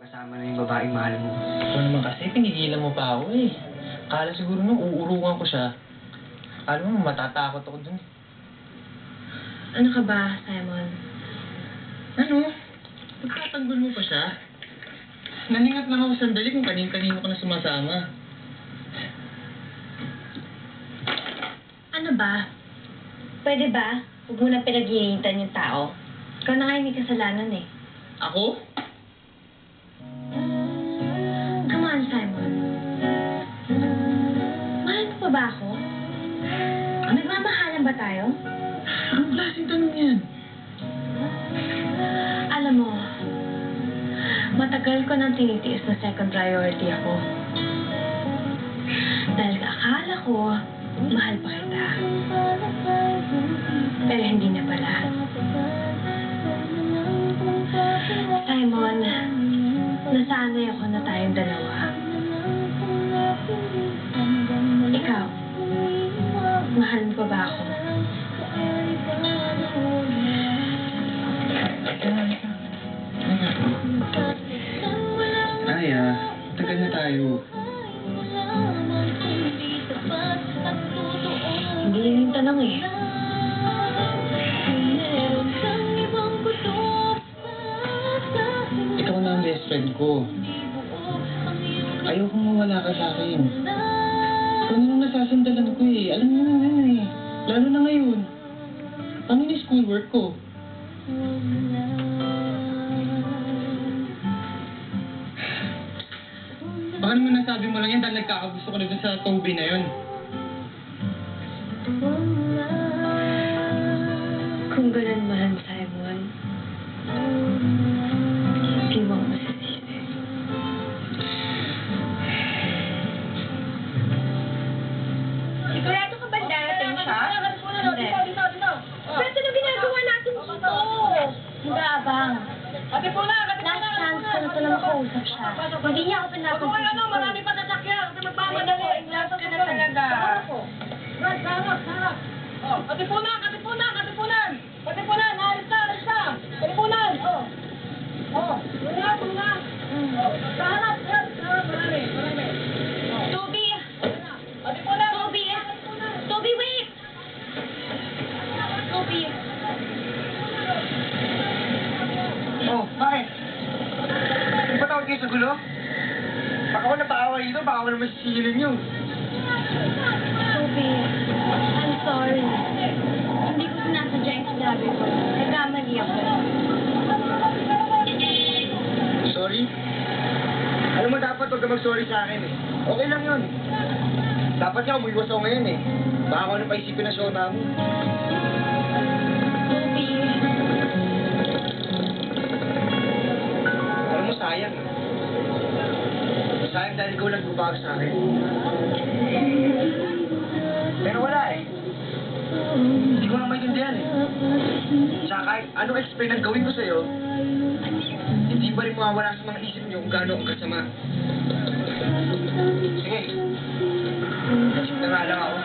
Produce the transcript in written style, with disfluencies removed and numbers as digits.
kasama na yung babaeng mahal mo. Ito naman kasi, pinigilan mo pa ako eh. Kala siguro nung uurungan ko siya. Alam mo, matatakot ako dun. Ano ka ba, Simon? Ano? Pagtatanggol mo pa siya? Naningat lang ako sandali kung kanin-kanino ka na sumasama. Ano ba? Pwede ba? Huwag mo na pinag-iinitan yung tao. Ikaw na nga yung may kasalanan eh. Ako? Come on, Simon. Mahal mo pa ba ako? Nagmamahalan ba tayo? Anong klaseng tanong yan? Alam mo, matagal ko nang tinitiis na second priority ako. Dahil akala ko, mahal pa kita. Pero hindi na pala. Simon, nasanay ako na tayong dalawa. Ikaw, mahal mo pa ba ako? Aya, tagal na tayo. Hindi yun yung tanong eh. Ikaw na ang best friend ko. Ayokong mawala ka sa akin. Ikaw na nung nasasandalan ko eh. Alam mo na eh. Lalo na ngayon. Ano yung schoolwork ko? Baka naman nasabi mo lang yan dahil nagkakagusto ko na dun sa Toby na yun. Kung ganun man, Simon, hindi mo ako masisisi. Sigurado ka ba darating siya? Hindi. Pero ano ginagawa natin dito? Mag-aabang. Ate po na! Last chance ko na ito na makausap siya. Hindi niya ako pinapansin. Marami pa sasakyan! Ate magmamadali! Last ka na talaga! Sarap! Oh, katipunan! Katipunan! Katipunan! Katipunan! Alis na! Alis na! Katipunan! Oh! Oh! Tuna! Sarap! Marami! Toby! Katipunan! Toby! Toby, wait! Toby! Oh, bakit? Di ba tawag kayo sa gulo? Baka ako napaaway dito, baka ako naman sisilin nyo. Toby, I'm sorry. Hindi ko sinasadya yung sinabi ko. Nagkamali ako. Sorry? Alam mo, dapat huwag ka mag-sorry sa akin eh. Okay lang yun. Dapat nga umuiwas ako ngayon eh. Baka ako nang paisipin na show na mo. Toby, Alam mo, sayang eh. Sayang dahil ikaw lang bubag sa akin. Pero wala eh. Hindi ko na maintindihan eh. Tsaka kahit anong explain ang gawin ko sa'yo, hindi pa rin mawawala sa mga isip niyo kung gaano ang kasama. Sige. Nasip na nga lang ako.